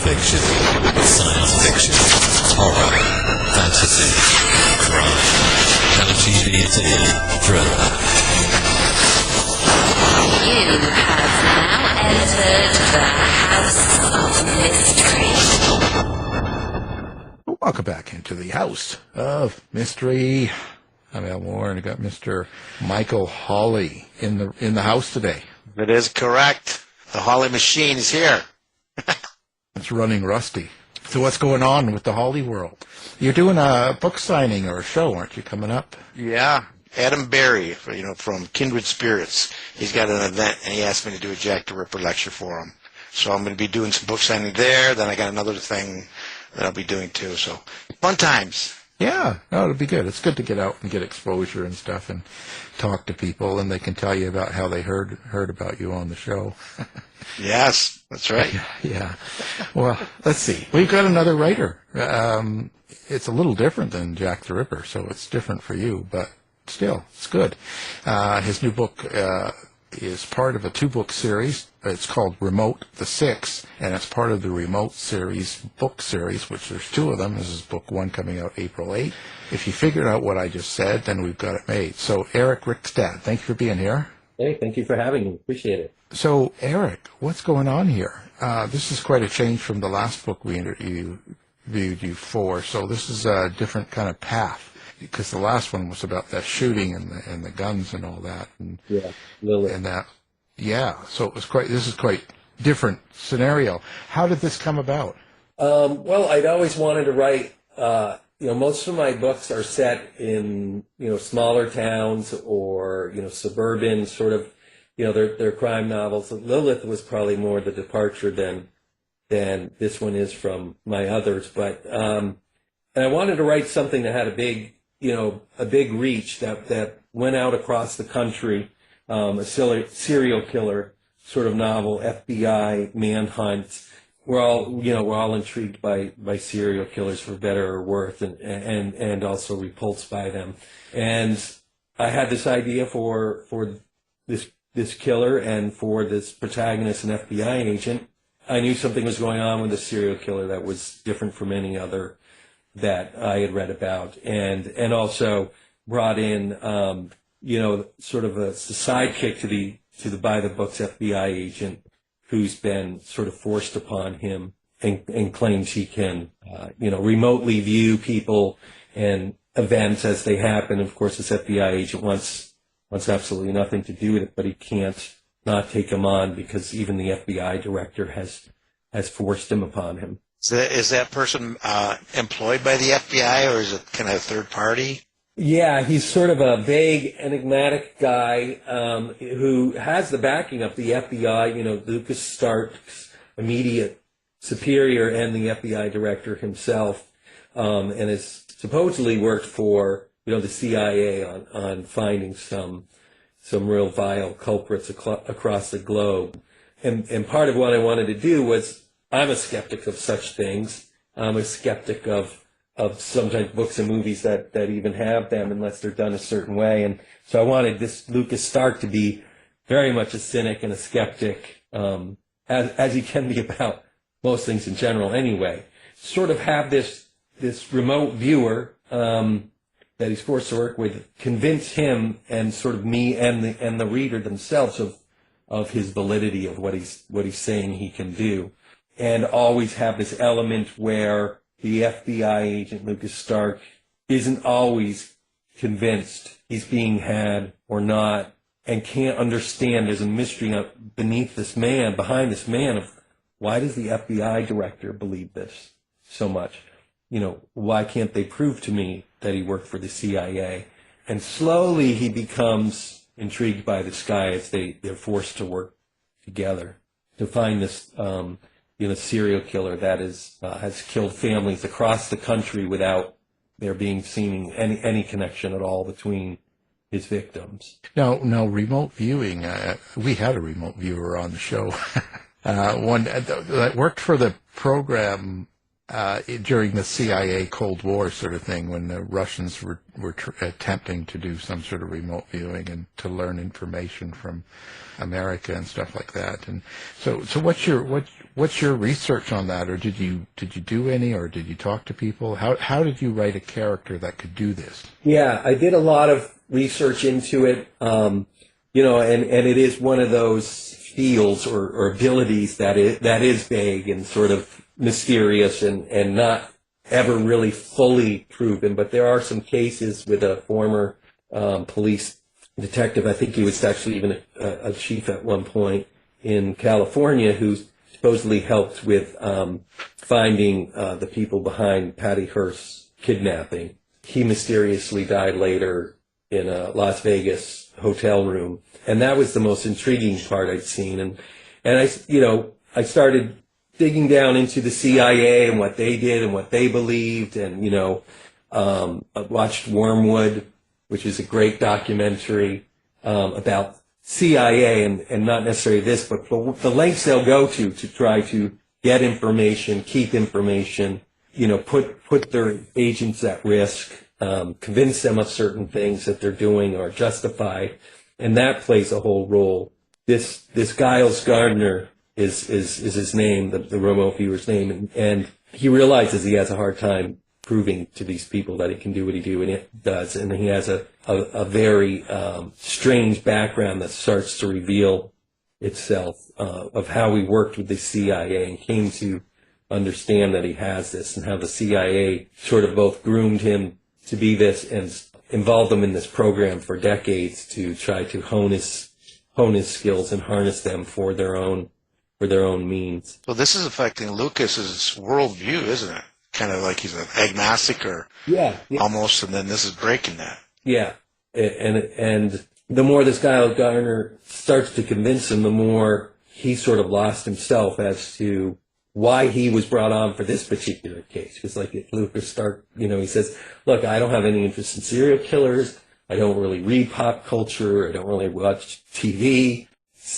fiction, science fiction, horror, fantasy, crime, LGBT, thriller. You have now entered the House of Mystery. Welcome back into the House of Mystery. I'm Al Moore, and I got Mr. Michael Hawley in the house today. That is correct. The Hawley machine is here. It's running rusty. So what's going on with the Hawley world? You're doing a book signing or a show, aren't you, coming up? Yeah. Adam Berry, from Kindred Spirits. He's got an event, and he asked me to do a Jack the Ripper lecture for him. So I'm going to be doing some book signing there. Then I got another thing that I'll be doing, too. So fun times. Yeah, no, it'll be good. It's good to get out and get exposure and stuff and talk to people, and they can tell you about how they heard about you on the show. Yes, that's right. Yeah. Well, let's see. We've got another writer. It's a little different than Jack the Ripper, so it's different for you, but still, it's good. His new book is part of a 2-book series. It's called Remote the Six, and it's part of the Remote series, book series, which there's 2 of them. This is book 1 coming out April 8th. If you figured out what I just said, then we've got it made. So, Eric Rickstad, thank you for being here. Hey, thank you for having me. Appreciate it. So, Eric, what's going on here? This is quite a change from the last book we interviewed you for, so this is a different kind of path. Because the last one was about that shooting and the guns and all that, and yeah, Lilith. And that, yeah. So it was this is quite different scenario. How did this come about? Well, I'd always wanted to write. Most of my books are set in smaller towns or suburban sort of. They're crime novels. Lilith was probably more the departure than this one is from my others. But and I wanted to write something that had a big reach that went out across the country, a serial killer sort of novel, FBI manhunt. We're all intrigued by serial killers for better or worse, and also repulsed by them. And I had this idea for this killer and for this protagonist, an FBI agent. I knew something was going on with the serial killer that was different from any other that I had read about, and also brought in, sort of a sidekick to the by the books FBI agent who's been sort of forced upon him and claims he can, remotely view people and events as they happen. Of course, this FBI agent wants absolutely nothing to do with it, but he can't not take him on because even the FBI director has forced him upon him. So is that person employed by the FBI, or is it kind of a third party? Yeah, he's sort of a vague, enigmatic guy who has the backing of the FBI, Lukas Stark's immediate superior and the FBI director himself, and has supposedly worked for, the CIA on finding some real vile culprits across the globe. And part of what I wanted to do was, I'm a skeptic of such things. I'm a skeptic of sometimes books and movies that even have them unless they're done a certain way. And so I wanted this Lukas Stark to be very much a cynic and a skeptic, as he can be about most things in general anyway. Sort of have this remote viewer that he's forced to work with convince him and sort of me and the reader themselves of his validity of what he's saying he can do. And always have this element where the FBI agent, Lukas Stark, isn't always convinced he's being had or not, and can't understand there's a mystery behind this man of why does the FBI director believe this so much? Why can't they prove to me that he worked for the CIA? And slowly he becomes intrigued by this guy as they're forced to work together to find this serial killer that has killed families across the country without there being seeming any connection at all between his victims. Now, remote viewing. We had a remote viewer on the show, one that worked for the program during the CIA Cold War sort of thing, when the Russians were attempting to do some sort of remote viewing and to learn information from America and stuff like that. And so what's your research on that, or did you do any, or did you talk to people? How did you write a character that could do this? Yeah, I did a lot of research into it. And it is one of those fields or abilities that is vague and sort of mysterious and not ever really fully proven. But there are some cases with a former police detective, I think he was actually even a chief at one point in California, who supposedly helped with finding the people behind Patty Hearst's kidnapping. He mysteriously died later in a Las Vegas hotel room, and that was the most intriguing part I'd seen. And I started digging down into the CIA and what they did and what they believed, and I watched Wormwood, which is a great documentary about CIA and not necessarily this, but the lengths they'll go to try to get information, keep information, put their agents at risk, convince them of certain things that they're doing are justified, and that plays a whole role. This Gilles Garnier is his name, the remote viewer's name, and he realizes he has a hard time proving to these people that he can do what he does, and he has a very strange background that starts to reveal itself of how he worked with the CIA and came to understand that he has this, and how the CIA sort of both groomed him to be this and involved him in this program for decades to try to hone his skills and harness them for their own means. So this is affecting Lucas's worldview, isn't it? Kind of like he's an agnostic, or almost, and then this is breaking that. Yeah, and the more this guy Garner starts to convince him, the more he sort of lost himself as to why he was brought on for this particular case. Because like Lukas Stark, he says, look, I don't have any interest in serial killers. I don't really read pop culture. I don't really watch TV.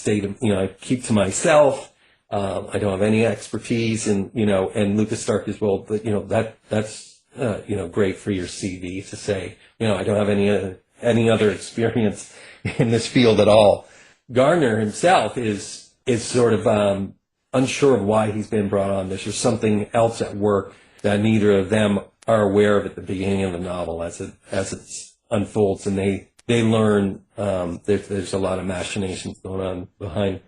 I keep to myself. I don't have any expertise, and Lukas Stark is, well, that's great for your CV to say, I don't have any other experience in this field at all. Garner himself is sort of unsure of why he's been brought on. There's just something else at work that neither of them are aware of at the beginning of the novel as it unfolds, and they learn there's a lot of machinations going on behind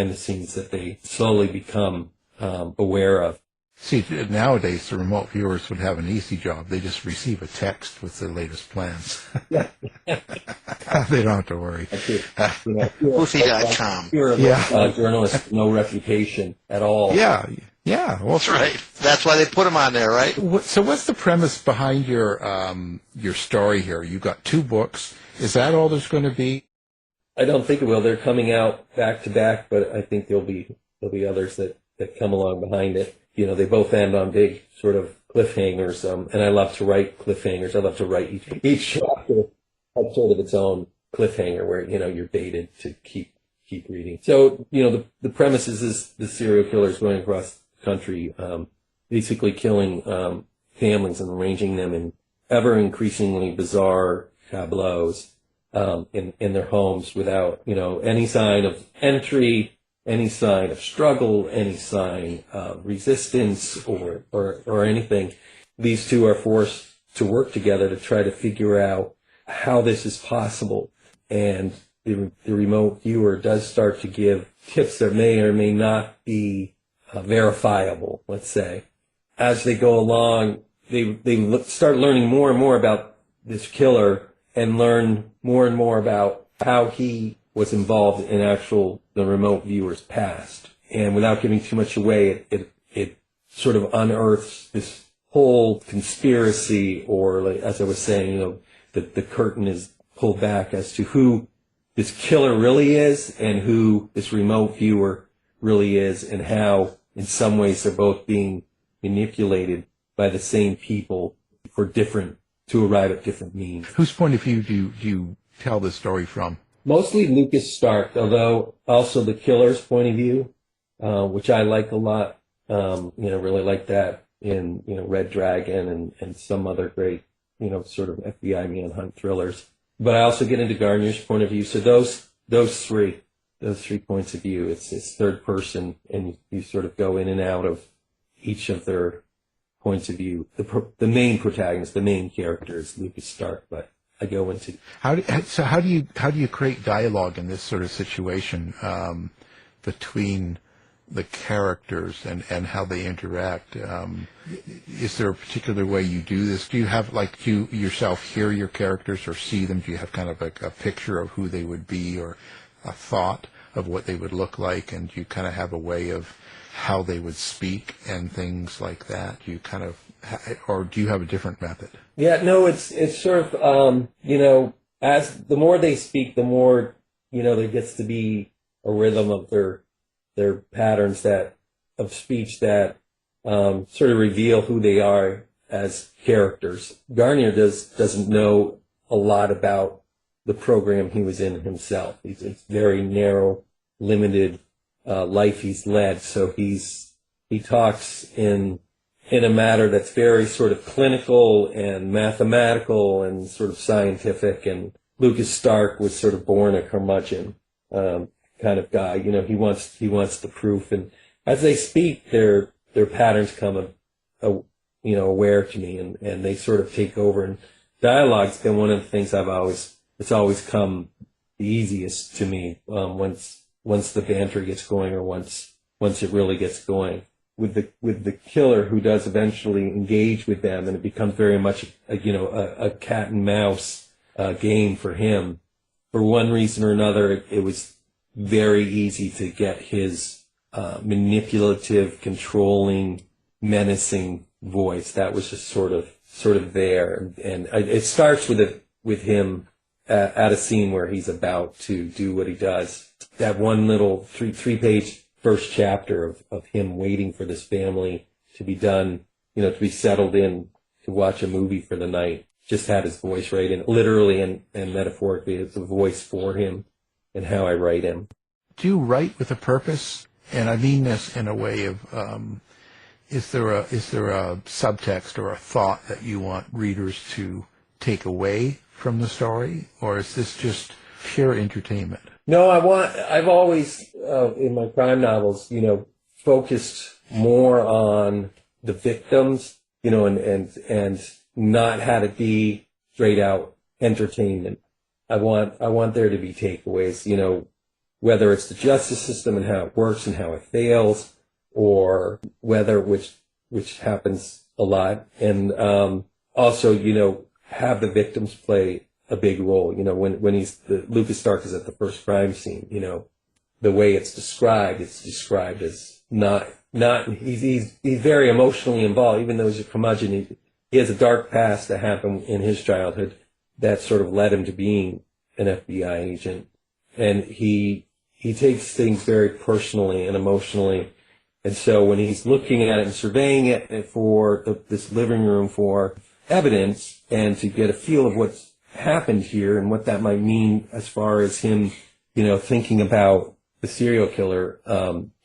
the scenes that they slowly become aware of. See, nowadays the remote viewers would have an easy job. They just receive a text with the latest plans. Yeah. They don't have to worry. Poofy.com. You're a journalist with no reputation at all. Yeah. Well, that's right. That's why they put him on there, right? So what's the premise behind your story here? You've got 2 books. Is that all there's going to be? I don't think it will. They're coming out back to back, but I think there'll be others that come along behind it. They both end on big sort of cliffhangers, and I love to write cliffhangers. I love to write each chapter has sort of its own cliffhanger where you're baited to keep reading. So the premise is the serial killers going across the country, basically killing families and arranging them in ever increasingly bizarre tableaus in their homes without any sign of entry, any sign of struggle, any sign of resistance or anything. These two are forced to work together to try to figure out how this is possible. And the remote viewer does start to give tips that may or may not be verifiable, let's say. As they go along, they start learning more and more about this killer and learn more and more about how he was involved in the remote viewer's past. And without giving too much away, it sort of unearths this whole conspiracy, or like, as I was saying, the curtain is pulled back as to who this killer really is and who this remote viewer really is, and how in some ways they're both being manipulated by the same people to arrive at different means. Whose point of view do you tell this story from? Mostly Lukas Stark, although also the killer's point of view, which I like a lot. Really like that in Red Dragon and some other great sort of FBI manhunt thrillers. But I also get into Garnier's point of view. So those three points of view, it's third person, and you sort of go in and out of each of their points of view. The main protagonist, the main character is Lukas Stark, but I go into how do you create dialogue in this sort of situation between the characters and how they interact? Is there a particular way you do this? Do you have, like, do you yourself hear your characters or see them? Do you have kind of like a picture of who they would be or a thought of what they would look like? And do you kind of have a way of how they would speak and things like that? Do you kind of, or do you have a different method? Yeah, no, it's sort of, as the more they speak, the more, there gets to be a rhythm of their patterns of speech that sort of reveal who they are as characters. Garnier doesn't know a lot about the program he was in himself. It's very narrow, limited life he's led. So he talks in a matter that's very sort of clinical and mathematical and sort of scientific. And Lukas Stark was sort of born a curmudgeon kind of guy. He wants the proof. And as they speak, their patterns come aware to me, and they sort of take over. And dialogue's been one of the things it's always come the easiest to me once the banter gets going, or once it really gets going. With the killer, who does eventually engage with them, and it becomes very much a cat and mouse game for him. For one reason or another, it was very easy to get his manipulative, controlling, menacing voice. That was just sort of there, and it starts with him at a scene where he's about to do what he does. That one little three-page first chapter of him waiting for this family to be done, to be settled in to watch a movie for the night, just had his voice right in, literally and metaphorically. It's a voice for him and how I write him. Do you write with a purpose? And I mean this in a way of, is there a subtext or a thought that you want readers to take away from the story, or is this just pure entertainment? No, I've always, in my crime novels, focused more on the victims, and not had it be straight out entertainment. I want there to be takeaways, whether it's the justice system and how it works and how it fails, or whether, which happens a lot, and also, have the victims play a big role. When Lukas Stark is at the first crime scene, the way it's described as not he's very emotionally involved, even though he's a curmudgeon. He has a dark past that happened in his childhood that sort of led him to being an FBI agent, and he takes things very personally and emotionally. And so when he's looking at it and surveying it for this living room for evidence, and to get a feel of what's happened here and what that might mean as far as him, thinking about the serial killer,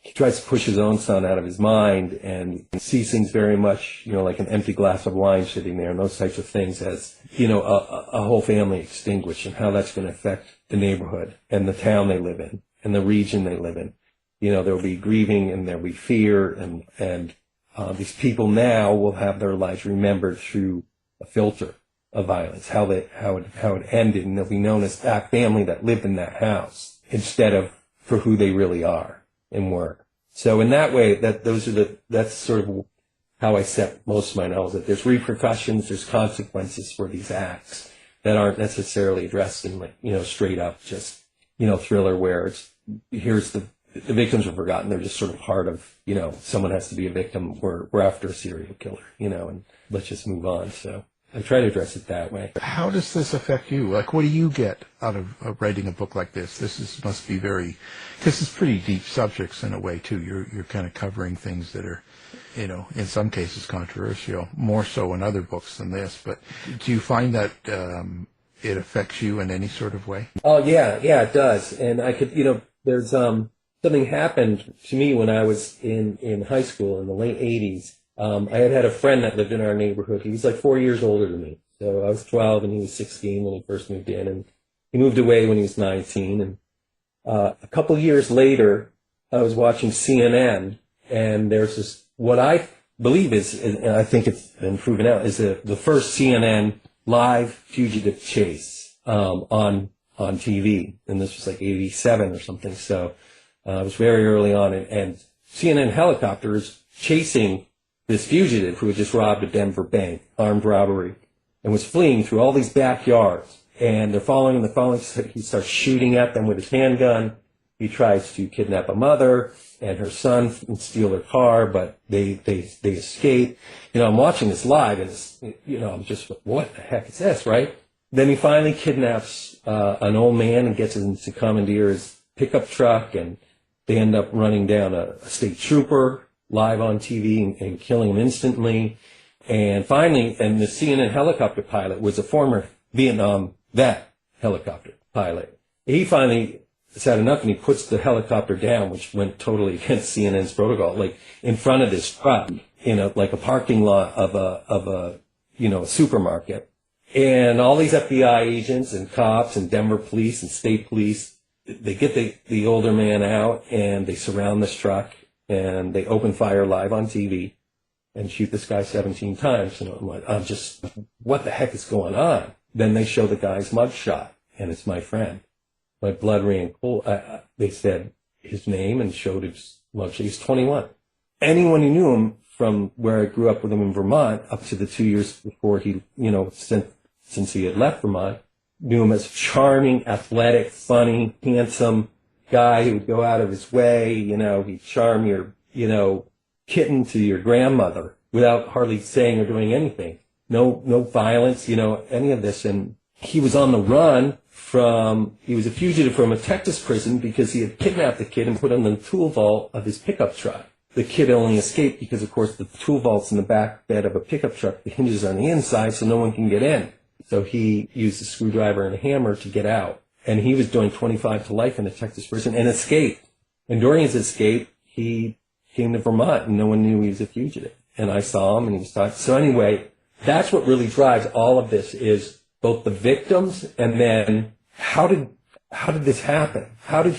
he tries to push his own son out of his mind and sees things very much, like an empty glass of wine sitting there and those types of things as, a whole family extinguished, and how that's going to affect the neighborhood and the town they live in and the region they live in. There'll be grieving and there'll be fear, and these people now will have their lives remembered through a filter of violence, how it ended, and they'll be known as that family that lived in that house instead of for who they really are and were. So in that way, that's sort of how I set most of my novels, that there's repercussions, there's consequences for these acts that aren't necessarily addressed in straight up just, thriller where here's the victims are forgotten. They're just sort of part of, someone has to be a victim. We're after a serial killer, and let's just move on. So I try to address it that way. How does this affect you? Like, what do you get out of writing a book like this? Must be because it's pretty deep subjects in a way too. You're kind of covering things that are, in some cases controversial, more so in other books than this. But do you find that it affects you in any sort of way? Oh yeah, it does. And I could, there's something happened to me when I was in high school in the late 80s. I had a friend that lived in our neighborhood. He was like 4 years older than me. So I was 12 and he was 16 when he first moved in. And he moved away when he was 19. And a couple years later, I was watching CNN, and there's this, what I believe is, and I think it's been proven out, is the first CNN live fugitive chase on TV. And this was like 87 or something. So it was very early on. And CNN helicopters chasing this fugitive who had just robbed a Denver bank, armed robbery, and was fleeing through all these backyards. And they're following him, he starts shooting at them with his handgun. He tries to kidnap a mother and her son and steal their car, but they escape. I'm watching this live, and it's, I'm just, what the heck is this, right? Then he finally kidnaps an old man and gets him to commandeer his pickup truck, and they end up running down a state trooper live on TV and killing him instantly. And finally, and the CNN helicopter pilot was a former Vietnam vet helicopter pilot. He finally has had enough, and he puts the helicopter down, which went totally against CNN's protocol, like in front of this truck in a parking lot of a supermarket. And all these FBI agents and cops and Denver police and state police, they get the older man out, and they surround this truck, and they open fire live on TV and shoot this guy 17 times. And I'm just, what the heck is going on? Then they show the guy's mugshot, and it's my friend. My blood ran cold. They said his name and showed his mugshot. He's 21. Anyone who knew him from where I grew up with him in Vermont up to the 2 years before he, since he had left Vermont, knew him as charming, athletic, funny, handsome guy who would go out of his way. He'd charm your, kitten to your grandmother without hardly saying or doing anything. No violence, any of this. And he was on the run he was a fugitive from a Texas prison because he had kidnapped the kid and put him in the tool vault of his pickup truck. The kid only escaped because, of course, the tool vault's in the back bed of a pickup truck. The hinges are on the inside, so no one can get in. So he used a screwdriver and a hammer to get out. And he was doing 25 to life in a Texas prison and escaped. And during his escape, he came to Vermont, and no one knew he was a fugitive. And I saw him, and he was talking. So anyway, that's what really drives all of this, is both the victims, and then how did this happen? How did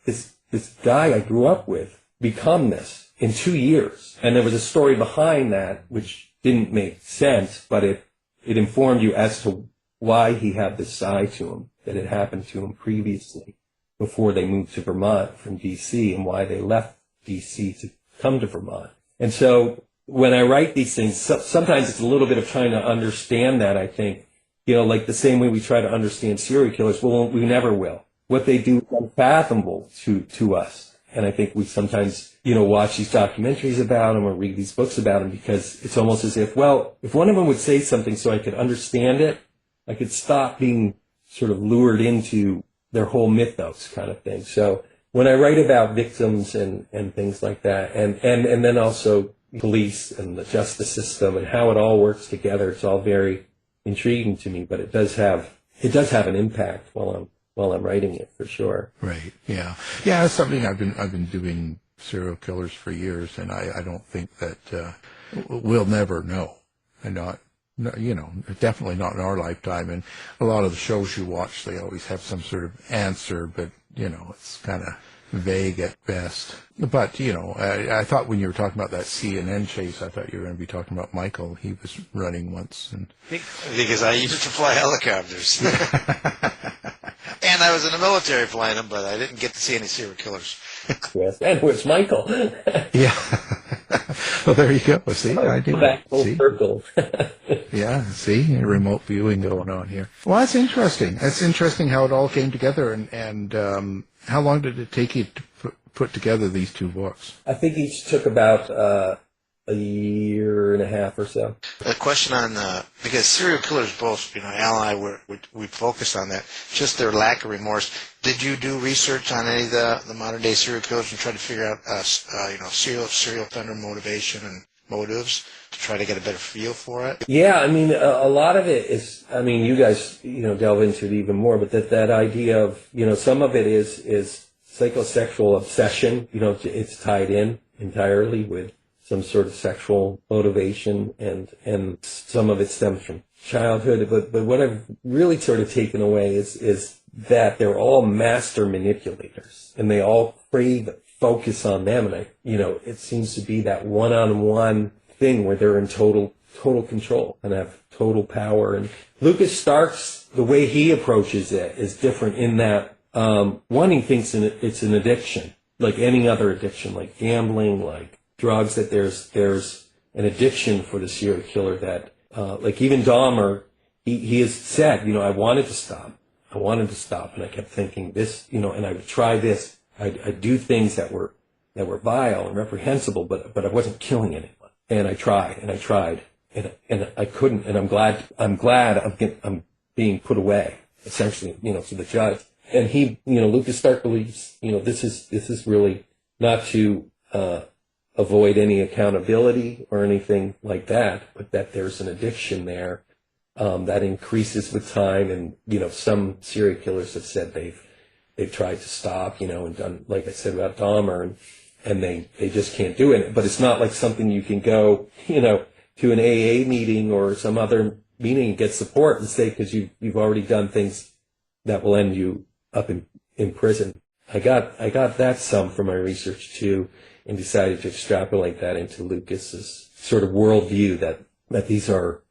this guy I grew up with become this in 2 years? And there was a story behind that which didn't make sense, but it informed you as to why he had this side to him that had happened to him previously before they moved to Vermont from D.C., and why they left D.C. to come to Vermont. And so when I write these things, sometimes it's a little bit of trying to understand that, I think. Like the same way we try to understand serial killers, we never will. What they do is unfathomable to us. And I think we sometimes, watch these documentaries about them or read these books about them, because it's almost as if, if one of them would say something so I could understand it, I could stop being sort of lured into their whole mythos kind of thing. So when I write about victims and things like that, and then also police and the justice system and how it all works together, it's all very intriguing to me, but it does have an impact while I'm writing it, for sure. Right. Yeah. Yeah. It's something I've been doing serial killers for years, and I don't think that we'll never know, and definitely not in our lifetime. And a lot of the shows you watch, they always have some sort of answer, but it's kind of vague at best. But, I thought when you were talking about that CNN chase, I thought you were going to be talking about Michael. He was running once. Because I used to fly helicopters. And I was in the military flying them, but I didn't get to see any serial killers. Yes, and where's Michael? Yeah. Well, there you go. See, I do. Back full circle. Yeah, see, remote viewing going on here. Well, that's interesting. That's interesting how it all came together, and how long did it take you to put together these two books? I think each took about a year and a half or so. A question on, because serial killers both, Al and I, we focused on that, just their lack of remorse. Did you do research on any of the modern day serial killers and try to figure out, serial offender motivation and motives to try to get a better feel for it? Yeah, a lot of it is, you guys, delve into it even more, but that idea of, some of it is psychosexual obsession, it's tied in entirely with some sort of sexual motivation, and some of it stems from childhood. But what I've really sort of taken away is that they're all master manipulators, and they all crave focus on them. And it seems to be that one-on-one thing where they're in total control and have total power. And Lukas Stark's, the way he approaches it is different in that, one, he thinks it's an addiction, like any other addiction, like gambling, like drugs, that there's an addiction for the serial killer that, like even Dahmer, he has said, I wanted to stop. And I kept thinking this, and I would try this. I'd do things that were vile and reprehensible, but I wasn't killing anyone. And I tried, and I couldn't. And I'm glad I'm being put away, essentially, to the judge. And he, Lukas Stark believes, this is really not to avoid any accountability or anything like that, but that there's an addiction there that increases with time. And some serial killers have said they've tried to stop, and done, like I said about Dahmer, and they just can't do it. But it's not like something you can go, to an AA meeting or some other meeting and get support and say, because you've already done things that will end you up in prison. I got that some from my research too, and decided to extrapolate that into Lukas's sort of worldview that these are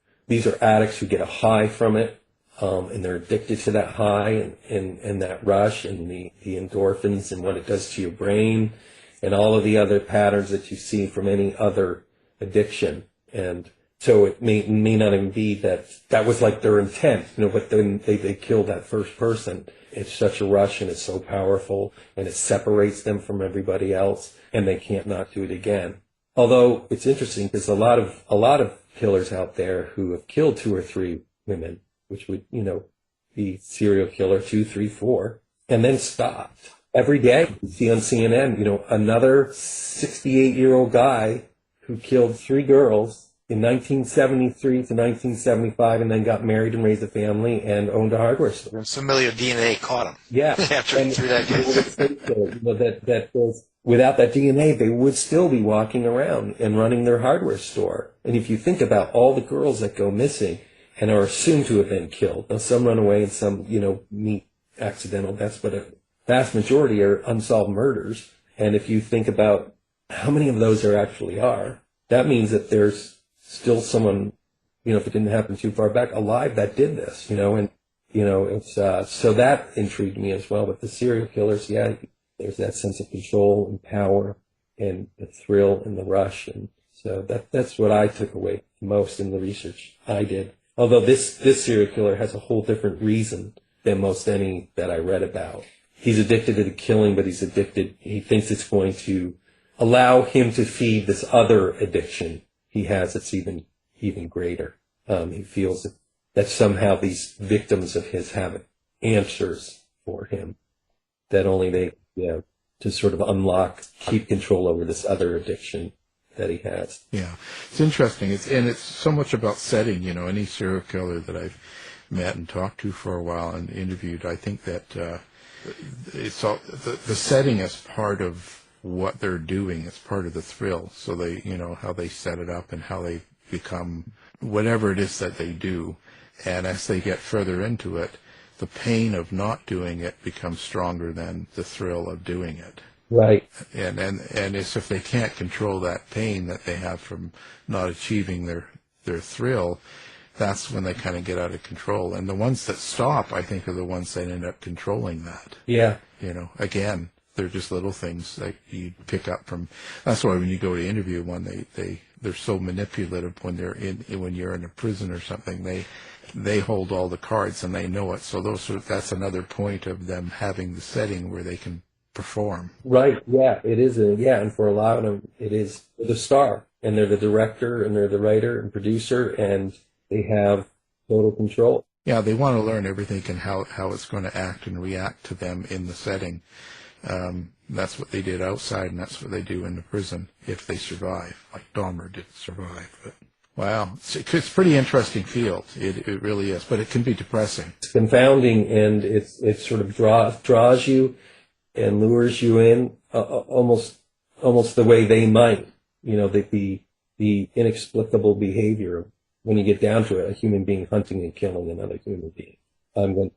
addicts who get a high from it, and they're addicted to that high and that rush and the endorphins and what it does to your brain and all of the other patterns that you see from any other addiction. And so it may not even be that was like their intent, but then they kill that first person. It's such a rush, and it's so powerful, and it separates them from everybody else, and they can't not do it again. Although it's interesting because a lot of killers out there who have killed 2 or 3 women, which would, be serial killer 2, 3, 4, and then stopped. Every day you see on CNN, another 68-year-old guy who killed 3 girls in 1973 to 1975, and then got married and raised a family and owned a hardware store. Familiar DNA caught him. Yeah. After 3 decades. Without that DNA, they would still be walking around and running their hardware store. And if you think about all the girls that go missing and are assumed to have been killed, now some run away and some, meet accidental deaths, but a vast majority are unsolved murders. And if you think about how many of those there actually are, that means that there's still someone, if it didn't happen too far back, alive that did this, and, it's, so that intrigued me as well. With the serial killers, yeah, there's that sense of control and power and the thrill and the rush. And so that's what I took away most in the research I did. Although this serial killer has a whole different reason than most any that I read about. He's addicted to the killing, but he thinks it's going to allow him to feed this other addiction he has that's even greater. He feels that somehow these victims of his have answers for him that only they, to sort of unlock, keep control over this other addiction that he has. Yeah, it's interesting. It's so much about setting. Any serial killer that I've met and talked to for a while and interviewed, I think that it's all the setting is part of what they're doing. It's part of the thrill. So they, how they set it up and how they become whatever it is that they do. And as they get further into it, the pain of not doing it becomes stronger than the thrill of doing it. Right. And it's if they can't control that pain that they have from not achieving their thrill, that's when they kind of get out of control. And the ones that stop, I think, are the ones that end up controlling that. Yeah. Again, they're just little things that you pick up from. That's why when you go to interview one, they're so manipulative when when you're in a prison or something. They hold all the cards and they know it. So that's another point of them having the setting where they can perform. Right. Yeah. It is. And for a lot of them, it is the star, and they're the director, and they're the writer and producer, and they have total control. Yeah, they want to learn everything and how it's going to act and react to them in the setting. That's what they did outside, and that's what they do in the prison if they survive, like Dahmer didn't survive. But wow, it's a pretty interesting field. It really is, but it can be depressing. It's confounding, and it sort of draws you and lures you in almost the way they might. the inexplicable behavior of, when you get down to it, a human being hunting and killing another human being. I'm going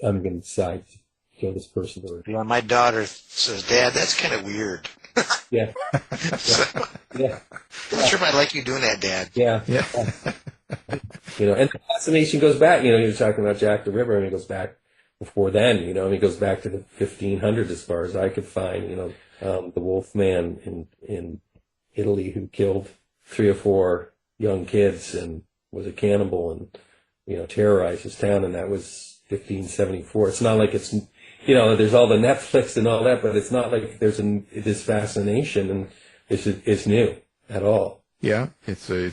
to decide to kill this person. Yeah, my daughter says, "Dad, that's kind of weird." Yeah. Yeah. I'm not sure if I like you doing that, Dad. Yeah. Yeah. And the fascination goes back, you're talking about Jack the Ripper, and it goes back before then, and it goes back to the 1500s as far as I could find, the Wolfman in Italy who killed 3 or 4 young kids and was a cannibal and, terrorized his town, and that was 1574. It's not like it's, there's all the Netflix and all that, but it's not like there's this fascination, and it's new at all. Yeah, it's a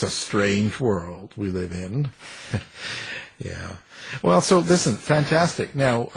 strange world we live in. Yeah. Well, so listen, fantastic. Now,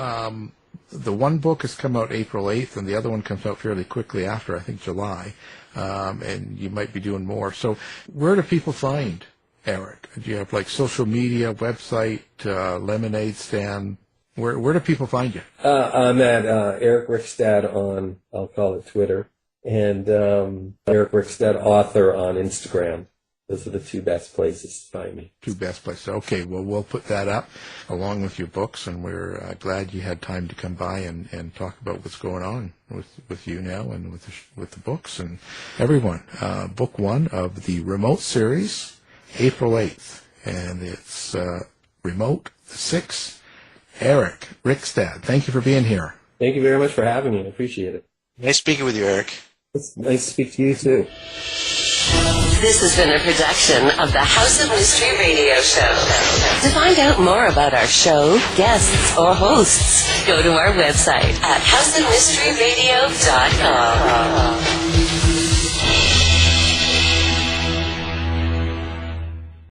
the one book has come out April 8th, and the other one comes out fairly quickly after, I think July. And you might be doing more. So where do people find Eric? Do you have like social media, website, lemonade stand? Where do people find you? I'm at Eric Rickstad on, I'll call it Twitter, and Eric Rickstad author on Instagram. Those are the 2 best places to find me. 2 best places. Okay, well, we'll put that up along with your books, and we're glad you had time to come by and talk about what's going on with you now and with the books and everyone. Book 1 of the Remote series, April 8th, and it's Remote the 6th. Eric Rickstad, thank you for being here. Thank you very much for having me. I appreciate it. Nice speaking with you, Eric. It's nice to speak to you, too. This has been a production of the House of Mystery Radio Show. To find out more about our show, guests, or hosts, go to our website at houseofmysteryradio.com.